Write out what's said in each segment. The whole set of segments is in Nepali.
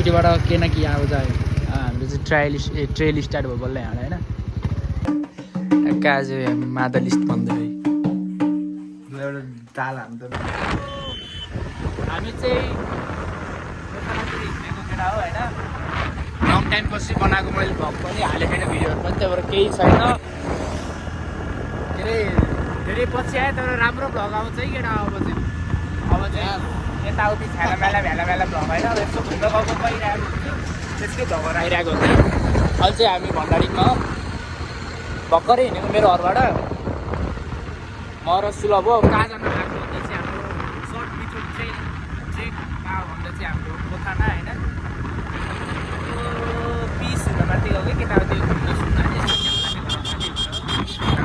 पिछपट्टिबाट के न के आउँछ हाम्रो चाहिँ ट्रेल स्टार्ट भयो बल्ल यहाँ होइन आज मादलिस्ट भन्दै एउटा ताल हान्छ हामी चाहिँ हिँडेको केटा हो होइन लङ टाइम पछि बनाएको मैले भ्लग पनि हालेको छैन भिडियोहरू पनि त्यही भएर केही छैन के अरे धेरै पछि आयो तर राम्रो भ्लग आउँछ है केटा अब चाहिँ यताउति छ्याला मेला भ्याला भ्लग होइन अब यस्तो घुम्न गएको पहिरहेको हुन्छ त्यसकै भ्लगहरू आइरहेको हुन्छ अहिले चाहिँ हामी भण्डारीमा भर्खरै हिँडेको मेरो घरबाट म र सुलभ हो कहाँ जानु लाग्यो भन्दा चाहिँ हाम्रो सर्ट मिथुन चाहिँ कहाँ भन्दा चाहिँ हाम्रो कोठाना होइन पिस हुन माथि हो कि केटाउति घुम्न सुन्न हामी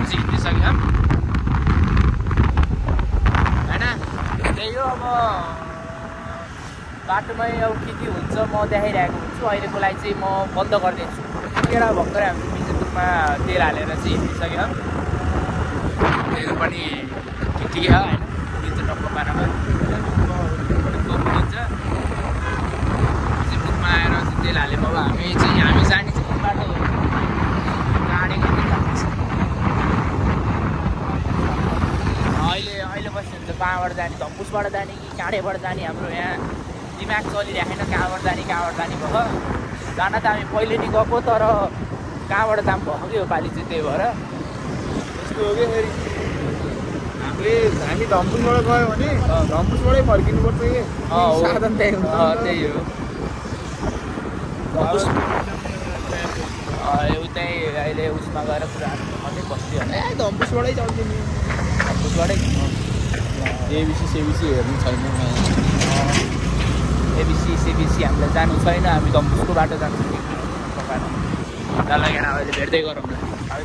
चाहिँ हिँडिसक्यो होइन त्यही हो अब बाटोमै अब के हुन्छ म देखाइरहेको हुन्छु अहिलेको लागि चाहिँ म बन्द गरिदिन्छु केटा भर्खरै हाम्रो बिजपुरमा तेल हालेर चाहिँ हिँडिसक्यो तेल पनि ठिकै हो होइन दिन्छ टक्क पारामा हुन्छ बिजपुरमा आएर चाहिँ तेल हाल्यो अब हामी जाने चाहिँ बाटो गाडीको अहिले बस्यो भने चाहिँ कहाँबाट जाने धम्पुसबाट जाने कि काँडेबाट जाने हाम्रो यहाँ दिमाग चलिरहेको छैन कहाँबाट जाने भयो जान त हामी पहिले नि गएको तर कहाँबाट जाम भएको कि यो पालि चाहिँ त्यही भएर यस्तो हो कि फेरि हामी धम्पुसबाट गयो भने धम्पुसबाटै फर्किनुपर्छ कि साधन त्यही हुन्छ त्यही हो उतै अहिले उसमा गएर कुराहरू मात्रै बस्थ्यो भने धम्पुसबाटै जान्छ नि धम्पुसबाटै एबिसी सेबिसी हेर्नु छैन एबिसी सेबिसी हामीलाई जानु छैन हामी धम्पुसको बाटो जान्छौँ कि पकाएर ल लगेर अहिले भेट्दै गरौँ न है त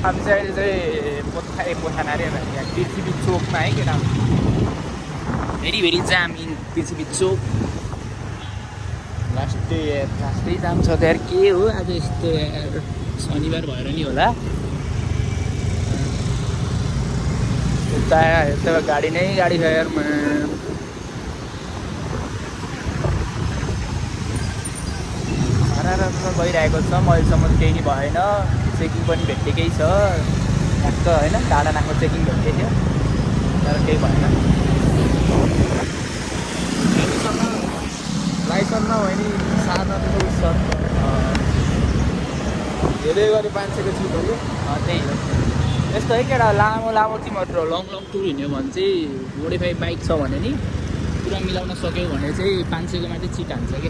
हामी चाहिँ अहिले चाहिँ पोथाना अरे यहाँ पृथ्वी चोकमा है केटा भेरी जाम इन पृथ्वी चोक लास्टै जाम छ त्यहाँ के हो आज यस्तो शनिबार भएर नि होला यता गाडी नै गाडी छ यारमा गइरहेको छ अहिलेसम्म केही नि भएन चेकिङ पनि भेटेकै छ ठ्याक्क होइन टाढा नाको चेकिङ भेट्दै थियो तर केही भएन लाइसेन्स नभए नि साधन धेरै गरी मान्छेको छु भयो त्यही हो यस्तो है केटा लामो तिमीहरू लङ टुर हिँड्यो भने चाहिँ मोडिफाई बाइक छ भने नि पुरा मिलाउन सक्यो भने चाहिँ 500को माथि चिट हान्छ कि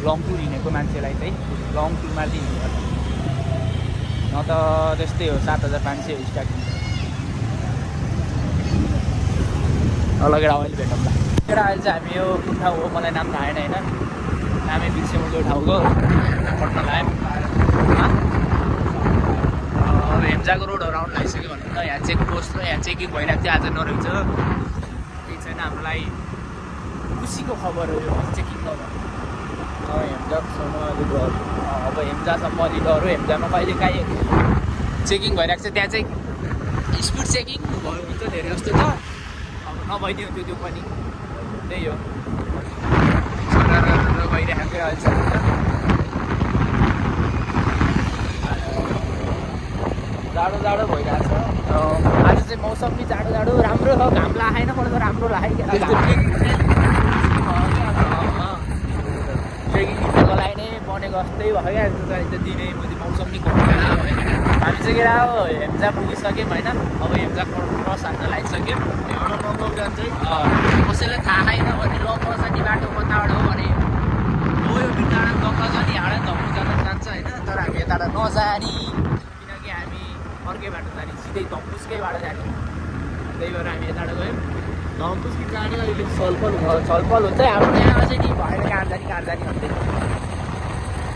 लङ टुर हिँडेको मान्छेलाई चाहिँ लङ टुरमा लिनु पर्छ न त त्यस्तै हो 7500 स्टार्टिङ लगेर अहिले भेटौँ ल केटा अहिले चाहिँ हामी यो कुन ठाउँ हो मलाई नाम थाहा छैन होइन नामै बिर्स्यौँ यो ठाउँको पढ्न लाग्यो अब हेम्जाको रोडहरू आउनु लागिसक्यो भन्नु त यहाँ चेक पोस्ट र यहाँ चेकिङ भइरहेको थियो आज नरहेछ केही छैन हाम्रो लागि खुसीको खबर हो यो चेकिङ नभए हेम्जासम्म अलिक डर अब हेम्जासम्म अलिक डर हो हेम्जामा कहिले काहीँ चेकिङ भइरहेको छ त्यहाँ चाहिँ स्पिड चेकिङ भयो हुन्छ धेरै जस्तो त अब नभइदियो त्यो पनि त्यही हो भइरहेको अहिलेसम्म जाडो भइरहेको छ आज चाहिँ मौसम पनि जाडो राम्रो छ घाम लागेन मलाई त राम्रो लाग्यो ट्रेकिङ हिँड्नको लागि नै बनेको जस्तै भयो क्या त दिनै मौसम नि घट्यो हामी चाहिँ के हो हेम्जा पुगिसक्यौँ होइन अब हेम्जा क्रस हान्न लागिसक्यो कसैलाई थाहा छैन भने लङ्गो जाने बाटो कताबाट हो भने हो यो बिटाडा लङ्गो जाने हाडा धम्नु जान्छ होइन तर हामी यताबाट नजाने किनकि हामी अर्कै बाटो जाने सिधै धम्पुसकै बाटो जाने त्यही भएर हामी यताबाट गयौँ धम्पुस कि काँडे अहिले छलफल हुन्छ हाम्रो यहाँ अझै नि भएर कहाँ जाने भन्दै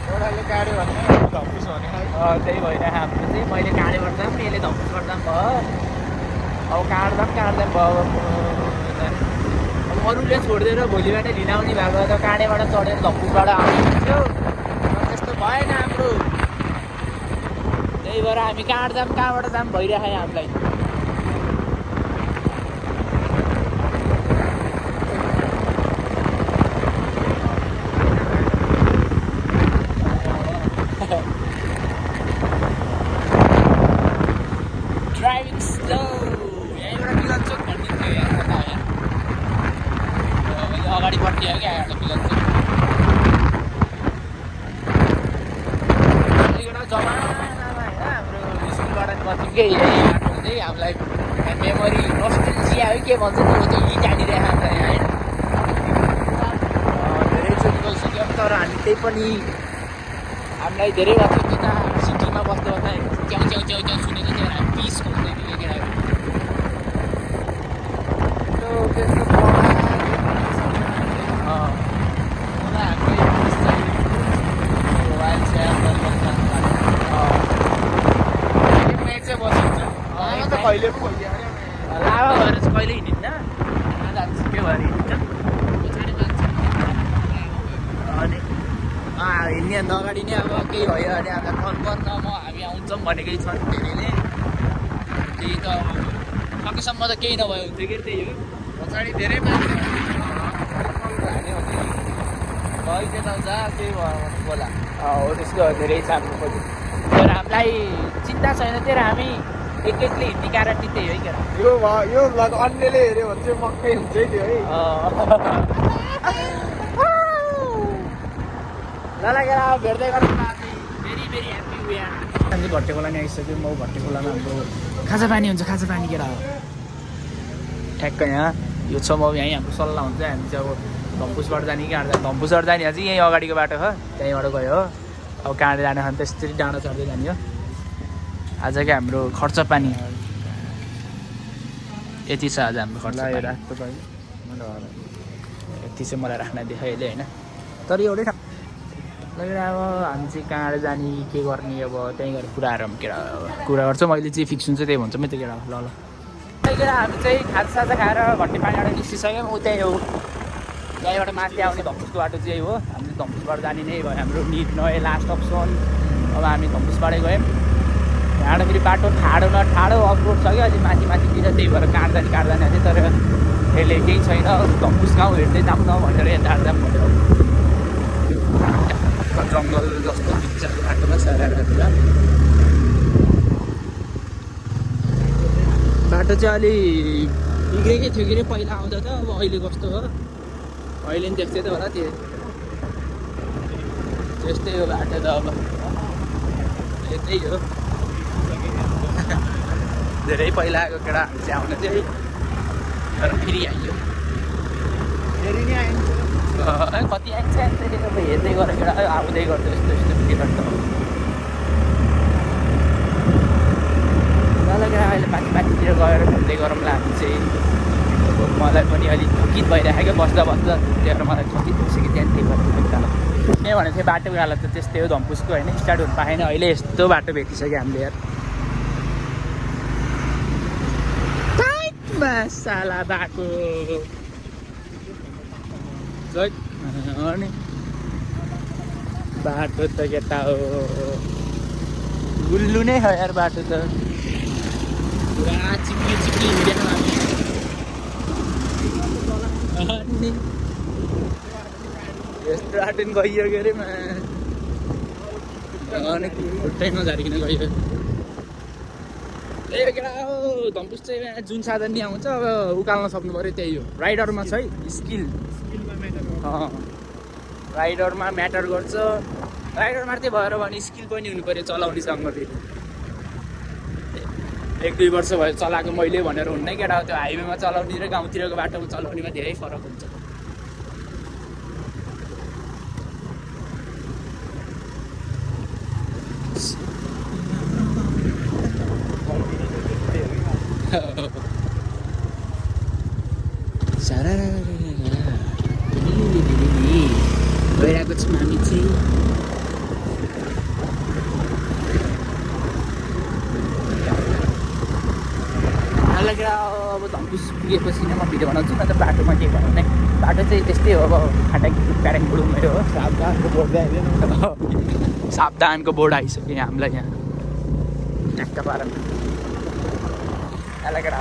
एउटाले काँड्यो भने धम्पुस भने त्यही भएर हाम्रो चाहिँ मैले काँडेबाट जाऊँ यसले धम्पुसबाट जाऊँ भयो अब काँड्दा भयो अब अरूले छोडिदिएर भोलिबाट लिन आउने भएको त काँडेबाट चढेर धम्पुसबाट आउने हुन्थ्यो त्यस्तो भएन हाम्रो त्यही भएर हामी कहाँबाट जाम भइरहेको हामीलाई ठिकै यही बाटो चाहिँ हामीलाई मेमोरी नस्टल्जिया है के भन्छ त्यो चाहिँ यहीँ जानिरहेको छ यहाँ होइन धेरैचोटि गइसक्यौँ तर हामी त्यही पनि हामीलाई धेरै भएको यता सिटीमा बस्दा बस्दा च्याउ च्याउ च्याउ च्याउ सुनेको थियो हामी पिसको हुँदैन यो केटाहरू कहिले पो भइदियो लाभा भएर चाहिँ कहिले हिँडिन्न त्यो भएर हिँडिन्छ अनि हिँड्ने अन्त अगाडि नै अब केही भयो भने हामीलाई फोन गर्न हामी आउँछौँ भनेकै छन् धेरैले त्यही त सकेसम्म त केही नभयो हुन्थ्यो कि त्यही हो पछाडि धेरै मान्छे गइदिँदा केही भयो होला हो त्यस्तो धेरै छ हाम्रो पछि तर हामीलाई चिन्ता छैन त्यही हामी एकैले हिँड्ने कारण नि त्यही हो क्या यो अन्यले हेऱ्यो भने चाहिँ मक्कै हुन्छ है त्यो है ल लगेर अब भेट्दै गर्नु भेरी भेरी ह्याप्पी वे हामी भट्टे खोला नि आइसक्यो म भट्टे खोलामा हाम्रो खाजा पानी हुन्छ खाजा पानी केटा हो ठ्याक्कै यहाँ यो छ म यहीँ हाम्रो सल्लाह हुन्छ हामी चाहिँ अब धम्पुसबाट जाने कि कहाँ धम्पुसबाट जाने चाहिँ यहीँ अगाडिको बाटो छ त्यहीँबाट गयो हो अब कहाँ जाने हो भने त्यसरी डाँडा चढ्दै जाने हो आजको हाम्रो खर्च पानी यति छ आज हाम्रो खर्च यति चाहिँ मलाई राख्न देखायो अहिले होइन तर एउटै लगेर अब हामी चाहिँ कहाँ जाने के गर्ने अब त्यहीँ गएर कुराहरू केटा कुरा गर्छ मैले चाहिँ फिक्स हुन्छ त्यही भन्छ म त्यो केटा ल केटा हामी चाहिँ खाजासाजा खाएर भट्टे पानीबाट निस्किसक्यौँ ऊ त्यही हो त्यहीँबाट माथि आउने धम्पुसको बाटो चाहिँ हो हामीले धम्पुसबाट जाने नै भयो हाम्रो निड नभए लास्ट अप्सन अब हामी धम्पुसबाटै गयौँ त्यहाँबाट फेरि बाटो ठाडो न ठाडो अफरोड छ क्या अलिक माथि माथितिर त्यही भएर काट्दैन अझै तर यसले केही छैन धम्पुस गाउँ हेर्दै जाउँ न भनेर यता जाऊँ भनेर जङ्गल जस्तो पिक्चरको बाटोमा छ बाटो चाहिँ अलि बिग्रेकै थियो कि अरे पहिला आउँदा त अब अहिले कस्तो हो अहिले नि देख्थ्यो त होला त्यो त्यस्तै हो बाटो त अब यतै हो धेरै पहिला आएको केटाहरू चाहिँ आउनु चाहिँ तर फेरि आइयो फेरि नै आइन्छ कति आइन्छ अब हेर्दै गरेर केटा आउँदै गर्छ यस्तो यस्तो टिकट त लगेर अहिले माथि माथितिर गएर घुम्दै गरौँला हामी चाहिँ मलाई पनि अलिक थकित भइरहेको क्या बस्दा बस्दा त्यही भएर मलाई थकित भइसक्यो त्यहाँ त्यही भएर त्यही भनेको थियो बाटोको हालत त त्यस्तै हो धम्पुसको होइन स्टार्ट हुनु पाएन अहिले यस्तो बाटो भेटिसक्यो हामीले यार साला बाटो अनि बाटो त केटा हो गुल्लु नै हो यार बाटो त पुरा चिप्ली चिप्ली हिँडेन हामी यस्तो बाटो नि गइयो के अरे अनि खुट्टै नझारिकन गयो त्यही केटा हो धम्पुस चाहिँ जुन साधन नि आउँछ अब उकाल्न सक्नु पऱ्यो त्यही हो राइडरमा छ है स्किल राइडरमा म्याटर गर्छ राइडर मात्रै भएर भने स्किल पनि हुनु पऱ्यो चलाउनेसँग फेरि 1-2 वर्ष भयो चलाएको मैले भनेर हुन्न केटा त्यो हाइवेमा चलाउने र गाउँतिरको बाटोमा चलाउनेमा धेरै फरक हुन्छ गइरहेको छौँ हामी चाहिँ लगेर अब धम्पुस पुगेपछि नै म भिडियो बनाउँछु न त बाटोमा के भयो भने बाटो चाहिँ त्यस्तै हो अब फाटाकी प्यारेङ बुडुमै हो सावधानको बोर्ड आइदिनु सावधानको बोर्ड आइसक्यो हामीलाई यहाँ ट्याक्क पारेर लगेर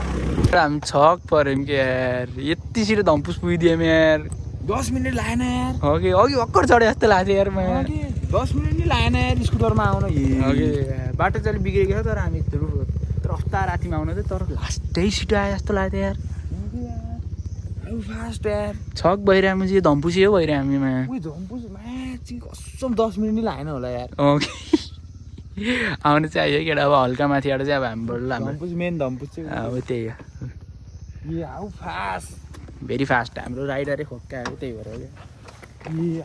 हामी छक पऱ्यौँ कि यार यति छिटो धम्पुस पुगिदिएँ यार 10 मिनट लागेन यार अघि भर्खर चढे जस्तो लाग्थ्यो यार 10 मिनट नि लागेन यार स्कुटरमा आउन अघि बाटो चाहिँ अलिक बिग्रेको छ तर हामी रफ्ता रातिमा आउनु थियो तर लास्टै छिटो आयो जस्तो लाग्थ्यो यार फास्ट यार छक भइरहेको चाहिँ धम्पुसी हो भइरहेको हामीमा धम्पुस कसम 10 मिनट नि लागेन होला यार आउनु चाहिँ आयो केटा अब हल्का माथिबाट चाहिँ अब हामीबाट हाम्रो धम्पुस मेन धम्पुस चाहिँ अब त्यही हो A how fast very fast हाम्रो राइडरै खोक्का आयो त्यही भएर हो ए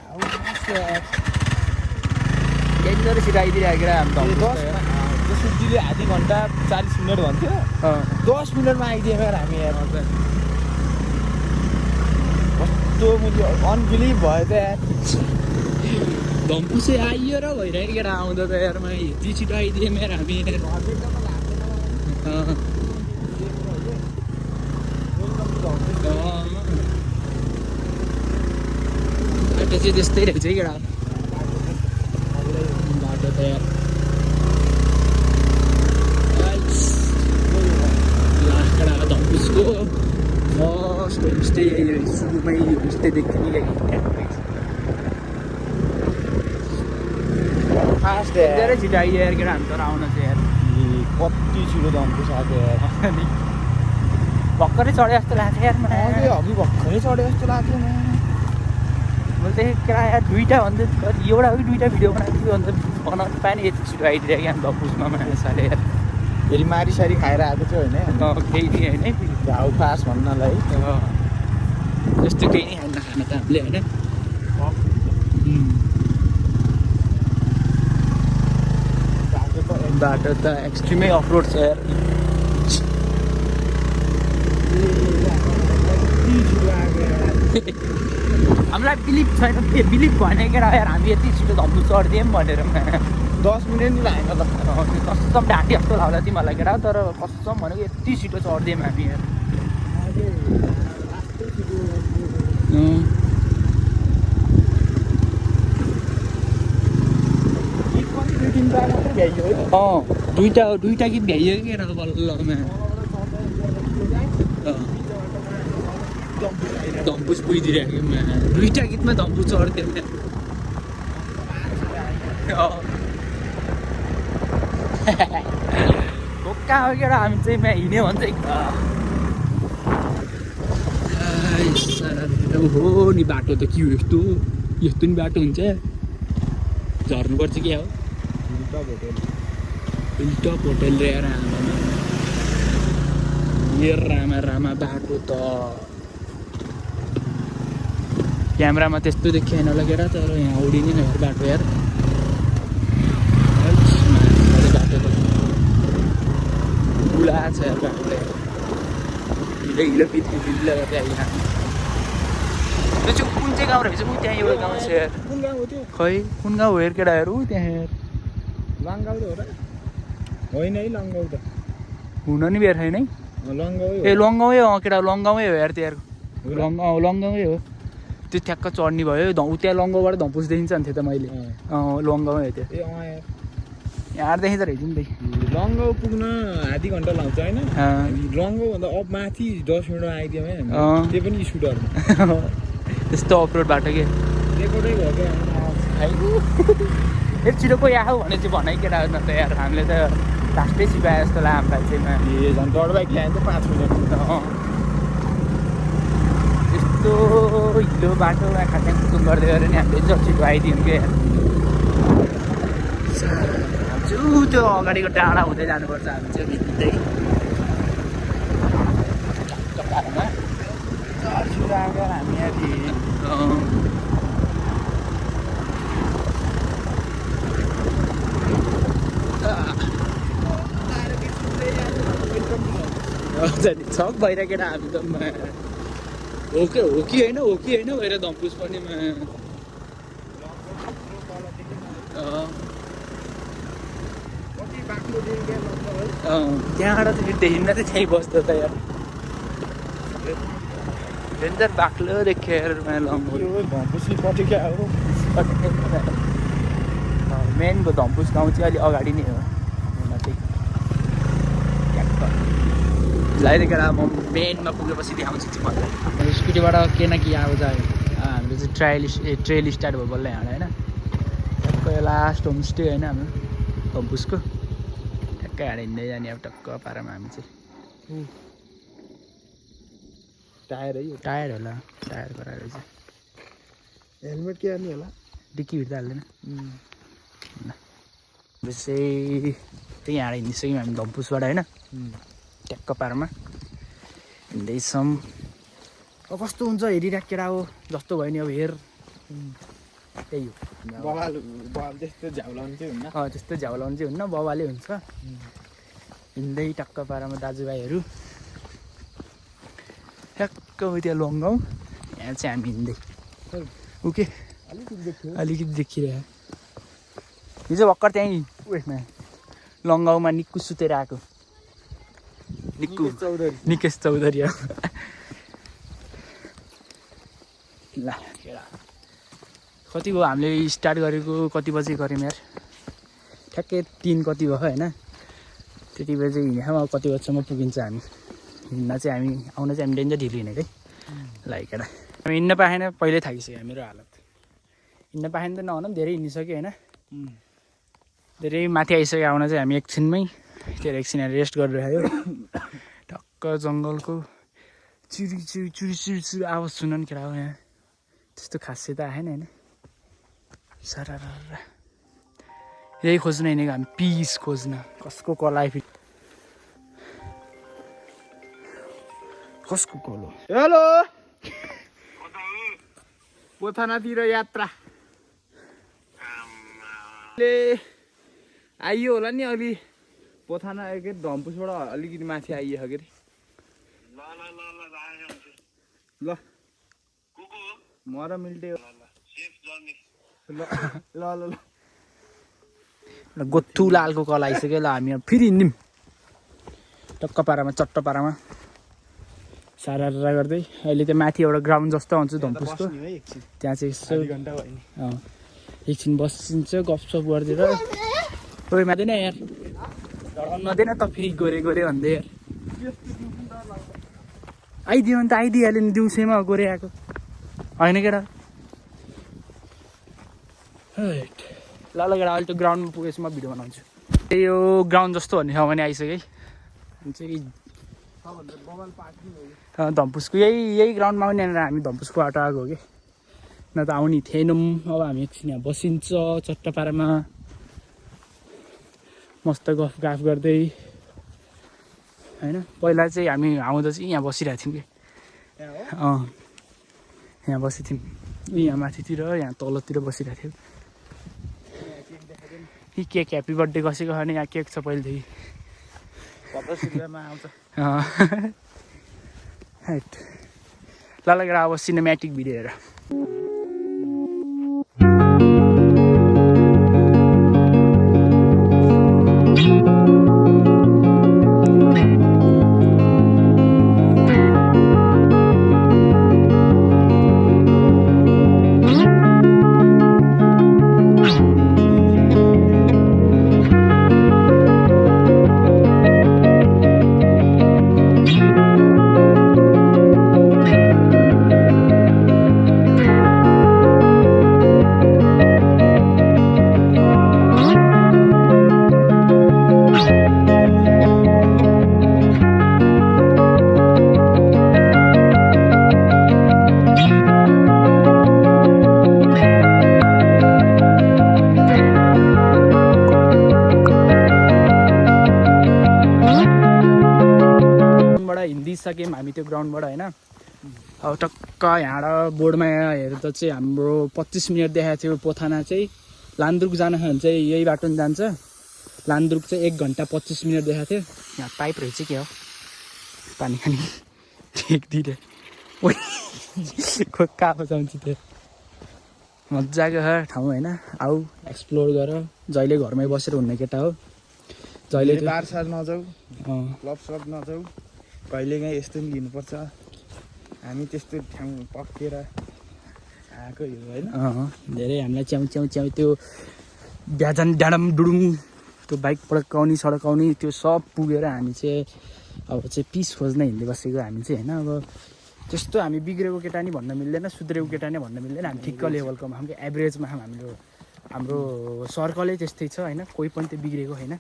हाउ फास्ट क्या डेन्जर छिटो आइदिइरहेको केटा हामी सुब्जीले आधी घन्टा 40 मिनट भन्थ्यो 10 मिनटमा आइदियो यार हामी यार कस्तो मुझे अनबिलिभ भयो त यार धम्पुसे आइयो र भइरहेको केटा आउँदा त यारमा यति छिटो आइदिएँ मेरो हामी बाटो चाहिँ त्यस्तै रहेछ है केटा बाटो त यार केटा धम्पुसको फर्स्ट होमस्टे सुरुमै होमस्टेदेखि फास्ट धेरै छिटो आइदियो यार केटा हामी तर आउन चाहिँ यार कति छिटो धम्पुस आएको यार भर्खरै चढे जस्तो लाग्छ यार अघि भर्खरै चढे जस्तो लाग्थ्यो मैले चाहिँ केटा यार दुइटा भन्दा एउटा कि दुइटा भिडियो बनाएको थियो अन्त बनाउनु पाएन यति छिटो आइदियो क्या धम्पुसमा मान्छेले यार फेरि मारिसारी खाएर आएको थियो होइन केही नि होइन हाउ फास्ट भन्नलाई त्यस्तो केही नै खान्न खाना त हामीले होइन बाटो त एक्सट्रिमै अफरोड छ यार हामीलाई बिलिभ छैन बिलिभ भने क्या यार हामी यति छिटो धम्पु चढिदियौँ भनेर 10 मिनट नि लागेन त कसम ढाँटी जस्तो लाग्ला तिमीहरूलाई केटा तर कसम भनेको यति छिटो चढिदियौँ हामी यार दुइटा गीत भ्याइयो कि केटा बल्लमा धम्पुस पुगिदिइरहेको दुइटा गीतमा धम्पुस चढ्थ्यो खोक्का हो केटा हामी चाहिँ हिँड्यो भने चाहिँ हो नि बाटो त के हो यस्तो यस्तो नि बाटो हुन्छ झर्नुपर्छ क्या हो हिलटप होटेल रे रामा रामा बाटो त क्यामेरामा त्यस्तो देखिएन होला केटा तर यहाँ उडिने यार बाटो यार बाटो त बुढा छ यार बाटो हिलो हिलो पित्ती हिलो गर्दै आइहाल्छ त्यो चाहिँ कुन चाहिँ गाउँ रहेछ ऊ त्यहाँ एउटा गाउँ छ यार कुन गाउँ हो त्यो खै कुन गाउँ हो यार केटाहरू त्यहाँ यार लङ्गाउ हो र होइन है लङ्गाउ त हुन नि बेर छैन है लङ्गाउ ए लङ्गाउै हो केटा लङ्गाउै हो यार त्यहाँ लङ्गाउै हो त्यो ठ्याक्क चढ्ने भयो त्यहाँ लङ्गाउबाट धम्पुस देखिन्छ नि थियो त मैले लङ्गाउै हो त्यो यहाँदेखि त रहेछ नि त लङ्गाउ पुग्न आधी घन्टा लाग्छ होइन लङ्गाउभन्दा अब माथि 10 मिनटमा आइदियो है त्यो पनि स्कुटरमा त्यस्तो अफरोड बाटो के रेकर्डै भयो क्या छिटो कोही आऊ भने चाहिँ भनाइ केटा न त यार हामीले त लास्टै सिपाए जस्तो लाग्यो हामीलाई चाहिँ झन् डर बाइक ल्यायो भने त 5 मिनट यस्तो हिलो बाटोमा खाट्याङ खुट्टुङ गर्दै गऱ्यो नि हामीले छिटो आइदियौँ क्या त्यो अगाडिको डाँडा हुँदै जानुपर्छ हामी चाहिँ भित्रै हामी यहाँ छक भइरहेको केटा हामी त हो कि होइन भएर धम्पुस पनि त्यहाँबाट चाहिँ देखिन्न चाहिँ त्यहीँ बस्दो त यार डेन्जर बाक्लो देखेर मेनको धम्पुस गाउँ चाहिँ अलिक अगाडि नै हो लगाइदिएर म मेनमा पुगेपछि देखाउँछु तिमीहरूलाई स्कुटीबाट के न के आएको चाहिँ हाम्रो चाहिँ ट्रेल स्टार्ट भयो बल्ल यहाँ होइन टक्क लास्ट होमस्टे होइन हाम्रो धम्पुसको टक्कै हाड हिँड्दै जाने अब टक्क पारामा हामी चाहिँ टायर है टायर होला टायर गराएर चाहिँ हेलमेट के हाल्ने होला डिक्की भित्र हाल्दैन चाहिँ त्यही यहाँ हिँडिसक्यौँ हामी धम्पुसबाट होइन ट्याक्क पारमा हिँड्दैछौँ। अब कस्तो हुन्छ हेरिरहेको केटा हो जस्तो भयो नि अब हेर त्यही हो बवाल त्यस्तो झ्याउलाउनु चाहिँ हुन्न। त्यस्तो झ्याउलाउनु चाहिँ हुन्न बबाले हुन्छ। हिँड्दै टक्क पारामा दाजुभाइहरू ठ्याक्क त्यहाँ लङ्गाउँ यहाँ चाहिँ हामी हिँड्दै ओके अलिकति देखिरह्यो। हिजो भर्खर त्यहीँ उयोमा लङ्गाउमा निक्कु सुतेर आएको निकेश चौधरी हो ल केटा कति भयो हामीले स्टार्ट गरेको कति बजी गऱ्यौँ यार ठ्याक्कै 3 कति भयो होइन त्यति बजी हिँड्यौँ। अब कति बजीसम्म पुगिन्छ हामी हिँड्न चाहिँ हामी आउन चाहिँ हामी डेन्जर ढिलो हिँडेको है ल केटा हामी हिँड्न पाएन पहिल्यै थाकिसक्यो मेरो हालत हिँड्न पाएन त नहुन धेरै हिँडिसक्यो होइन धेरै माथि आइसक्यो आउन चाहिँ हामी एकछिनमै त्यो एकछिन रेस्ट गरिरहेको टक्क जङ्गलको चुरी चुरी चुरी चुरी चुरी आवाज सुन नि केटा हो यहाँ त्यस्तो खासै त आएन होइन सारा यही खोज्न हिँडेको हामी पिस खोज्न कसको कलाइ कसको कल हो। हेलो पोथानातिर यात्रा आइयो होला नि अलि पोथाना के धम्पुसबाट अलिकति माथि आइयो के अरे ल म र मिल्टे ल ल ल गोथु लालको कल आइसक्यो ल हामी फेरि हिँड्यौँ टक्क पारामा चट्ट पारामा सारा गर्दै अहिले त माथि एउटा ग्राउन्ड जस्तो आउँछ धम्पुसको त्यहाँ चाहिँ यसो एकछिन बसिन्छ गफसफ गरिदिएर कोही माँदैन यार डराउनु नदिएन त फेरि गोरे गोरे भन्दै यार आइदियो भने त आइदिइहाल्यो नि दिउँसैमा गोरे आएको होइन केटा ल ल केटा अहिले त ग्राउन्डमा पुगेपछि म भिडियो बनाउँछु त्यही यो ग्राउन्ड जस्तो भन्ने ठाउँमा नि आइसक्यो है चाहिँ धम्पुसको यही ग्राउन्डमा पनि यहाँनिर हामी धम्पुसको बाटो आएको हो कि न त आउने थिएनौँ। अब हामी एकछिन यहाँ बसिन्छ चट्ट पारामा मस्त गफ गाफ गर्दै होइन पहिला चाहिँ हामी आउँदा चाहिँ यहाँ बसिरहेको थियौँ कि यहाँ बसेको थियौँ यहाँ माथितिर यहाँ तलतिर बसिरहेको थियौँ कि केक ह्याप्पी बर्थडे कसैको भने यहाँ केक छ पहिलेदेखि 50 रुपियाँमा आउँछ ल लगेर अब सिनेमेटिक भिडियो हेर सक्यौँ हामी त्यो ग्राउन्डबाट होइन। अब टक्क यहाँबाट बोर्डमा हेर्दा चाहिँ हाम्रो 25 मिनट देखाएको थियो। पोथाना चाहिँ लान्द्रुक जान भने चाहिँ यही बाटो जान्छ। लान्द्रुक चाहिँ 1 घन्टा 25 मिनट देखाएको थियो। यहाँ पाइप रहेछ के हो पानी खाने ठिक दिएर कहाँ बचाउँछ त्यो मजाको ठाउँ होइन। आऊ एक्सप्लोर गर। जहिले घरमै बसेर हुने केटा हो। जहिले बार सार नजाऊ, क्लब सब नजाऊ, कहिलेकाहीँ यस्तो पनि लिनुपर्छ। हामी त्यस्तो ठाउँ पक्केर आएको हो होइन। धेरै हामीलाई च्याउ च्याउ च्याउ त्यो ब्याजन डाँडम डुडुङ त्यो बाइक पड्काउने सड्काउने त्यो सब पुगेर हामी चाहिँ अब चाहिँ पिस खोज्न हिँड्दै बसेको हामी चाहिँ होइन। अब त्यस्तो हामी बिग्रेको केटा नि भन्न मिल्दैन, सुध्रेको केटा नै भन्न मिल्दैन। हामी ठिक्क लेभलकोमा हाम्रो एभरेजमा हाम्रो सर्कलै त्यस्तै छ होइन। कोही पनि त्यो बिग्रेको होइन,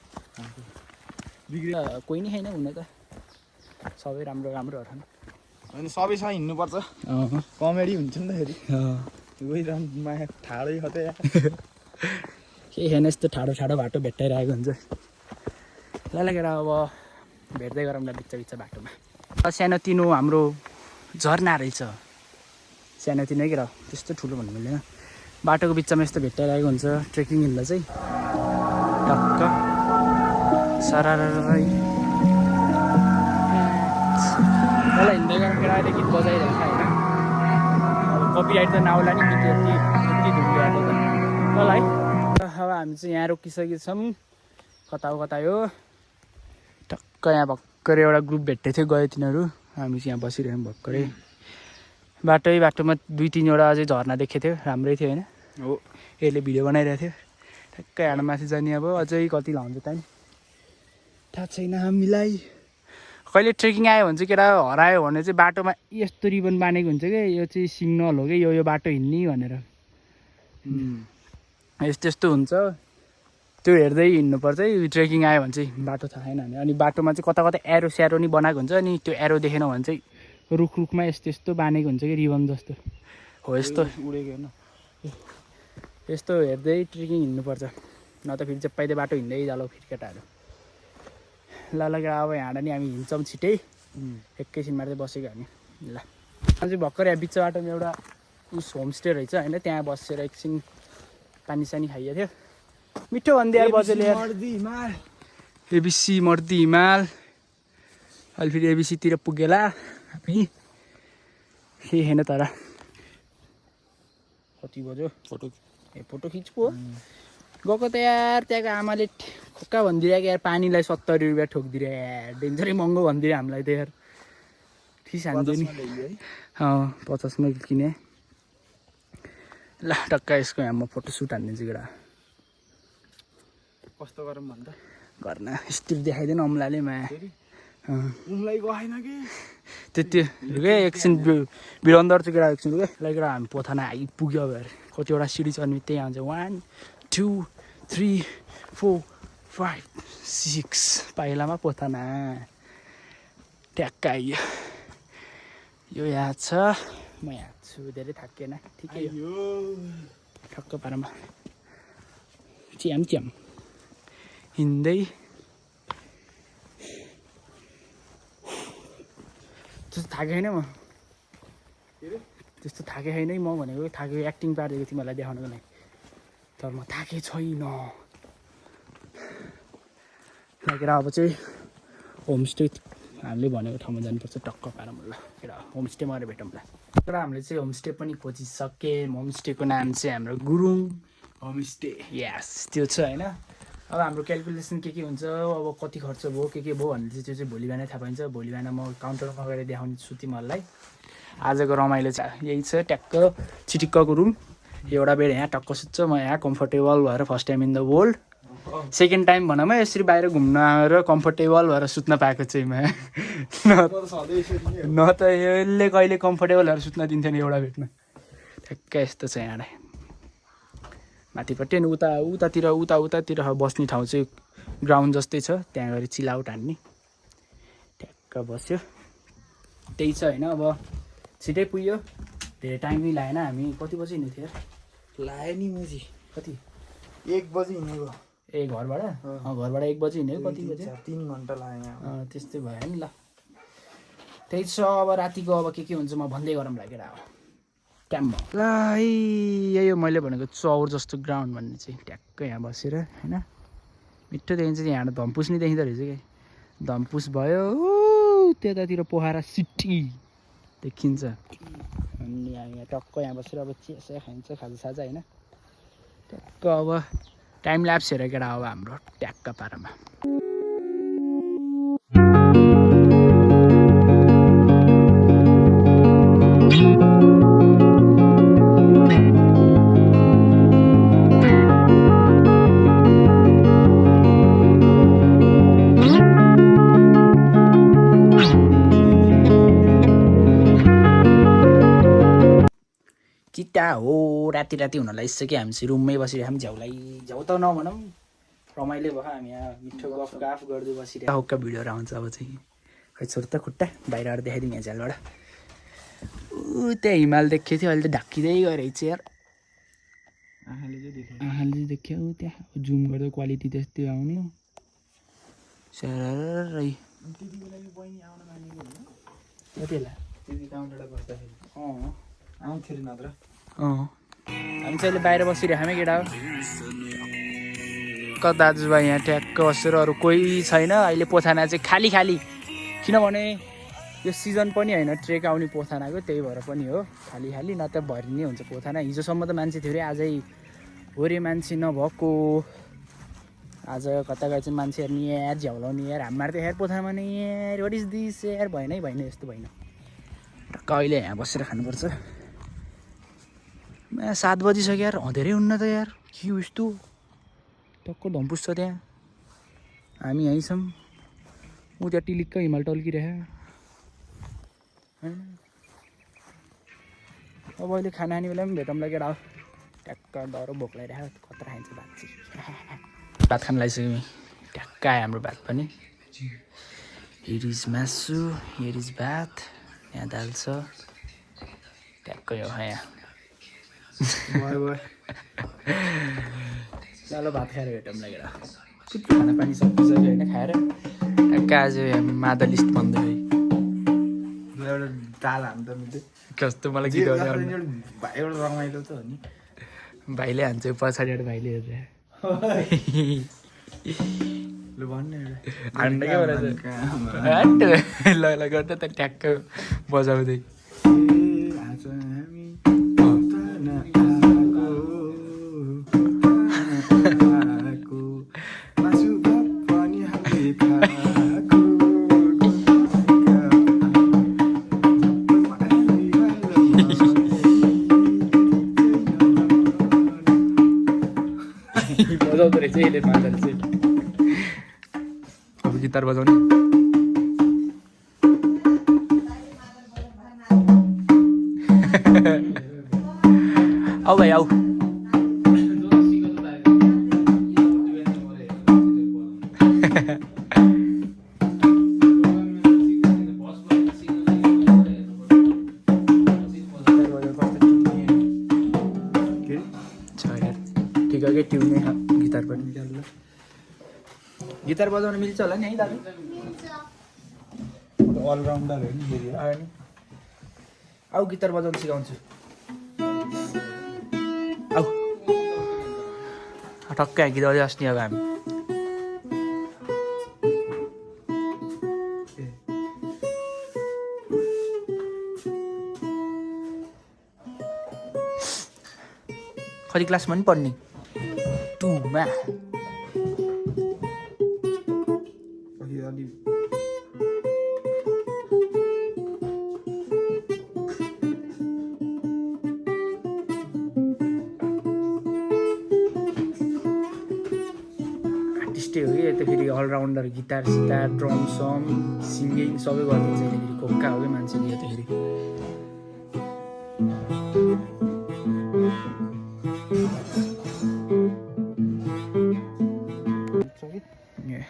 कोही नै छैन हुन त। सबै राम्रो राम्रोहरू छन् होइन। सबैसँग हिँड्नुपर्छ, कमेडी हुन्छ नि त फेरि। माया ठाडै खतै केही छैन यस्तो ठाडो ठाडो बाटो भेट्टाइरहेको हुन्छ ल केटा अब भेट्दै गरौँ न बिच बाटोमा सानोतिनो हाम्रो झरना रहेछ सानोतिनो है केटा त्यस्तो ठुलो भन्नु मिल्दैन बाटोको बिचमा यस्तो भेट्टाइरहेको हुन्छ ट्रेकिङ हिँड्दा चाहिँ टक्क सरारै मलाई हिँड्दै गरौँ केटा अहिले गीत बजाइरहेको छ होइन अब कपिराइट त नआउला नि गीत यति धुम्दै आएको त ल है अब हामी चाहिँ यहाँ रोकिसकेको छौँ कता हो टक्क यहाँ भर्खरै एउटा ग्रुप भेट्दै थियो गयो तिनीहरू हामी चाहिँ यहाँ बसिरहेौँ भर्खरै बाटोमा 2-3वटा अझै झर्ना देखेको थियो राम्रै थियो होइन हो यसले भिडियो बनाइरहेको थियो ठ्याक्कै हाड माथि जाने अब अझै कति लाउँछ टाइम थाहा छैन हामीलाई कहिले ट्रेकिङ आयो भने चाहिँ केटा हरायो भने चाहिँ बाटोमा यस्तो रिबन बानेको हुन्छ कि यो चाहिँ सिग्नल हो कि यो बाटो हिँड्ने भनेर यस्तो हुन्छ त्यो हेर्दै हिँड्नुपर्छ है ट्रेकिङ आयो भने चाहिँ बाटो थाहा छैन भने अनि बाटोमा चाहिँ कता एरो स्यारो नि बनाएको हुन्छ अनि त्यो एरो देखेन भने चाहिँ रुखमा यस्तो बानेको हुन्छ कि रिबन जस्तो हो यस्तो उडेको होइन यस्तो हेर्दै ट्रेकिङ हिँड्नुपर्छ न त फेरि चप्पाइदै बाटो हिँड्दै जालो फेरि केटाहरू ल अब यहाँ नि हामी हिँड्छौँ छिटै एकैछिनमा चाहिँ बसेको हामी ल अझै भर्खर यहाँ बिच बाटोमा एउटा उस होमस्टे रहेछ होइन त्यहाँ बसेर एकछिन पानी सानी खाइएको थियो मिठो भनिदिएर बजेले एबिसी मर्दी हिमाल अहिले फेरि एबिसीतिर पुगेला हामी केही छैन तर कति बज्यो फोटो खिच्को गएको त यार त्यहाँको आमाले खोक्का भनिदिरहेको यार पानीलाई 70 रुपियाँ ठोकिदियो यार डेन्जरै महँगो भनिदियो हामीलाई त यार ठिस हान्थ्यो नि 50 मा किने ल टक्का यसको यहाँ म फोटो सुट हान्दिन्छु केटा कस्तो गरौँ भन्दा गर्न स्टिल देखाइदिएन अम्लाले माया उनलाई गएन कि त्यति एकछिन बिरन्दर चाहिँ केटा एकछिन केटा हामी पोथाना आइपुग्यो अब कतिवटा सिडी चढ्ने त्यही आउँछ 1 2 3 4 5 6 पाइलामा पोथाना ट्याक्क आइयो यो याद छ म याद छु धेरै थाकिएन ठिकै हो ठक्क पारामा च्याम हिँड्दै त्यस्तो थाकेको छैन म त्यस्तो थाकेको छैन म भनेको थाकेको एक्टिङ पारिदिएको तिमीहरूलाई देखाउनुको लागि तर म थाकेको छैन लागेर अब चाहिँ होमस्टे हामीले भनेको ठाउँमा जानुपर्छ टक्क पारामा ल केटा होमस्टेमा गएर भेटौँ ल तर हामीले चाहिँ होमस्टे पनि खोजिसक्यौँ होमस्टेको नाम चाहिँ हाम्रो गुरुङ होमस्टे यस त्यो छ होइन अब हाम्रो क्यालकुलेसन के हुन्छ अब कति खर्च भयो के भयो भन्ने चाहिँ त्यो चाहिँ भोलि बिहानै थाहा पाइन्छ भोलि बिहान म काउन्टरमा गएर देखाउने छु तिमीहरूलाई आजको रमाइलो चाहिँ यही छ ट्याक्क चिटिक्कको रुम एउटा बेड यहाँ टक्क सुत्छ म यहाँ कम्फर्टेबल भएर first time in the world second time भनौँ यसरी बाहिर घुम्न आएर कम्फर्टेबल भएर सुत्न पाएको चाहिँ म न त यसले कहिले कम्फर्टेबल भएर सुत्न दिन्थेन एउटा बेडमा ठ्याक्क यस्तो छ यहाँ माथिपट्टि अनि उतातिर बस्ने ठाउँ चाहिँ ग्राउन्ड जस्तै छ त्यहाँ गएर चिल आउट हान्ने ठ्याक्क बस्यो त्यही छ होइन अब छिटै पुग्यो धेरै टाइमै लागेन हामी कति बजी हिँड्ने थियो लायो नि मुजी कति 1 बजी हिँडेको घरबाट 1 बजी हिँड्यो कति बजी 3 घन्टा लाग्यो त्यस्तै भयो नि ल त्यही छ अब रातिको अब के हुन्छ म भन्दै गरौँ लागेर अब क्याम्प ल यही हो मैले भनेको चौर जस्तो ग्राउन्ड भन्ने चाहिँ ट्याक्क यहाँ बसेर होइन मिठो देखिन्छ यहाँ धम्पुस नि देखिँदो रहेछ कि धम्पुस भयो त्यतातिर पोखरा सिटी देखिन्छ अनि यहाँ टक्क यहाँ बसेर अब चिया खाइन्छ खाजासाजा होइन ट्याक्क अब टाइम ल्याप्स हेरेर केटा अब हाम्रो ट्याक्क पारामा हो राति हुन लागिसक्यो हामी चाहिँ रुममै बसिरहेको झ्याउ त नभनौँ रमाइलो भयो हामी यहाँ मिठो गफ गर्दै बसिरहेको हक्का भिडियोहरू आउँछ अब चाहिँ खै छोड त खुट्टा बाहिरबाट देखाइदिउँ यहाँ झ्यालबाट त्यहाँ हिमाल देखेको थियो अहिले त ढाकिँदै गइरहेछ यार आँखाले देख्यो त्यहाँ जुम गर्दा क्वालिटी त्यस्तै आउने स्यारै आउँथ्यो अरे नत्र हामी चाहिँ अहिले बाहिर बसिरहेको हामी केटा हो कता दाजुभाइ यहाँ ट्याक्क बसेर अरू कोही छैन अहिले पोथाना चाहिँ खाली खाली किनभने यो सिजन पनि होइन ट्रेक आउने पोथानाको त्यही भएर पनि हो खाली खाली न त भरि नै हुन्छ पोथाना हिजोसम्म त मान्छे थियो अरे आजै होरे मान्छे नभएको आज कता गए चाहिँ मान्छे हेर्ने यार झ्याउलाउने यार हाम्रो त हेर पोथानामा नि यार वाट इज दिस यार भएन भएन यस्तो भएन टक्क अहिले यहाँ बसेर खानुपर्छ 7 बजिसक्यो यार धेरै हुन्न त यार के यस्तो टक्क धम्पुस छ त्यहाँ हामी यहीँ छौँ ऊ त्यहाँ टिलिक्क हिमाल टल्किरह्यो होइन अब अहिले खाना खाने बेला पनि भेटौँला केटा हो ट्याक्क डह्रो भोक लगाइरहेको खतरा खान्छ भात चाहिँ भात खान लागिसक्यो ट्याक्क आयो हाम्रो भात पनि हियर इज मासु हियर इज भात यहाँ दाल छ ट्याक्क यो यहाँ चलो भात खाएर भेटौँ लागेर खाना पानी सकिसक्यो होइन खाएर ट्याक्क आज मादल लिस्ट भन्दै एउटा दाल हान्छ मिठो कस्तो मलाई गीत एउटा रमाइलो त हो नि भाइले हान्छ पछाडिबाट भाइले हेर्छ ल भन्ने हान्ने के भएर ल ल गर्दा त ट्याक्क बजाउँदै बजाउँदो रहेछ यसले मादल चाहिँ अब गिटार बजाउने आऊ भाइ आऊ ठिककै ट्युनै गिटार पनि गिटार बजाउन मिल्छ होला नि है दाजु अलराउन्डर हो नि फेरि आऊ गिटार बजाउन सिकाउँछु आऊ टक्कै गीत बजाइ अस्ति अब हामी कति क्लासमा पनि पढ्ने 2 मा आर्टिस्टै हो कि यता फेरि allrounder guitar sitar drum some singing सबै गरिदिन्छ फेरि खोक्का हो कि मान्छेले यो त फेरि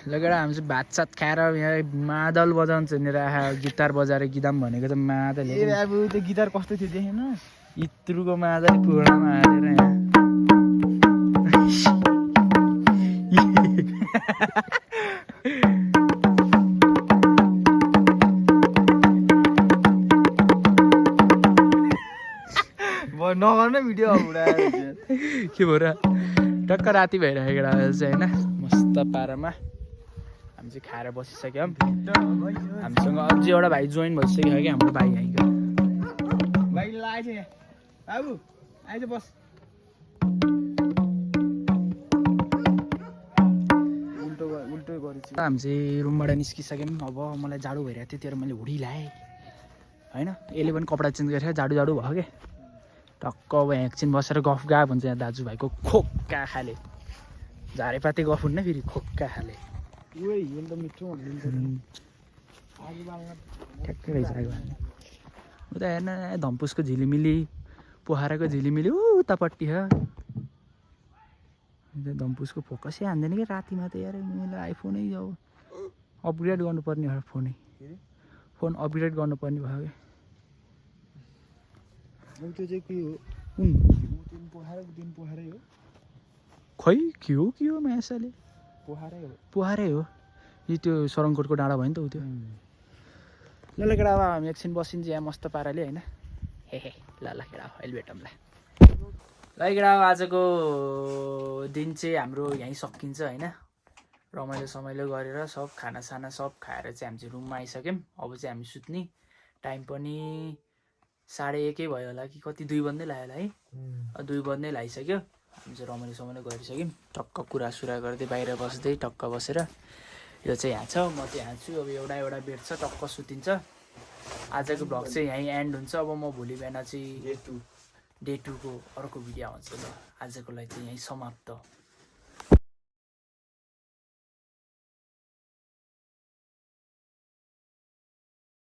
लगेर हामी चाहिँ भात सात खाएर यहाँ मादल बजाउँछ नि राखेर गिटार बजाएर गीदाम भनेको त मादल अब त्यो गिटार कस्तो थियो देखेन इत्रुको मादल पुरामा हालेर यहाँ नगर्ने भिडियो के भयो र टक्क राति भइरहेको केटा चाहिँ होइन मस्त पारामा हामी चाहिँ खाएर बसिसक्यौँ हामीसँग अझै एउटा भाइ जोइन भइसक्यो कि हाम्रो भाइ यहीँको बाइक लाग्छ बाबु आइज बस उल्टो गरेछु हामी चाहिँ रुमबाट निस्किसक्यौँ अब मलाई जाडो भइरहेको थियो त्यही मैले हुडी लाएँ होइन यसले पनि कपडा चेन्ज गरेर जाडो जाडो भयो क्या टक्क अब यहाँ एकछिन बसेर गफ गएको हुन्छ यहाँ दाजुभाइको खोक्का खाले झारेपाते गफ हुन्न फेरि खोक्का खाले ठ्याक्कै रहेछ उता हेर्न धम्पुसको झिलिमिली पोखराको झिलिमिली उतापट्टि हो धम्पुसको फोकसै हान्दैन कि रातिमा त यार मैले आइफोनै अब अपग्रेड गर्नुपर्ने हो फोन अपग्रेड गर्नुपर्ने भयो क्या त्यो चाहिँ के हो कुन पोखरै हो खै के हो मायासाले पोखरै हो यो त्यो सरङकोटको डाँडा भयो नि त उ त्यो ल केटा अब हामी एकछिन बसिन्छ यहाँ मस्त पाराले होइन हे ल केटा अहिले भेटौँला ल केटा अब आजको दिन चाहिँ हाम्रो यहीँ सकिन्छ होइन रमाइलो गरेर सब खानासाना सब खाएर चाहिँ हामी चाहिँ रुममा आइसक्यौँ अब चाहिँ हामी सुत्ने टाइम पनि 1:30 भयो होला कि कति 2 बज्दै लाग्यो होला है 2 बज्दै लागिसक्यो हामी चाहिँ रमाइलो गरिसक्यौँ टक्क कुरासुरा गर्दै बाहिर बस्दै टक्क बसेर यो चाहिँ यहाँ छ म चाहिँ यहाँ छु अब एउटा बेड छ टक्क सुतिन्छ आजको भ्लग चाहिँ यहीँ एन्ड हुन्छ अब म भोलि बिहान चाहिँ डे 2 को अर्को भिडियो आउँछ ल आजको लागि चाहिँ यहीँ समाप्त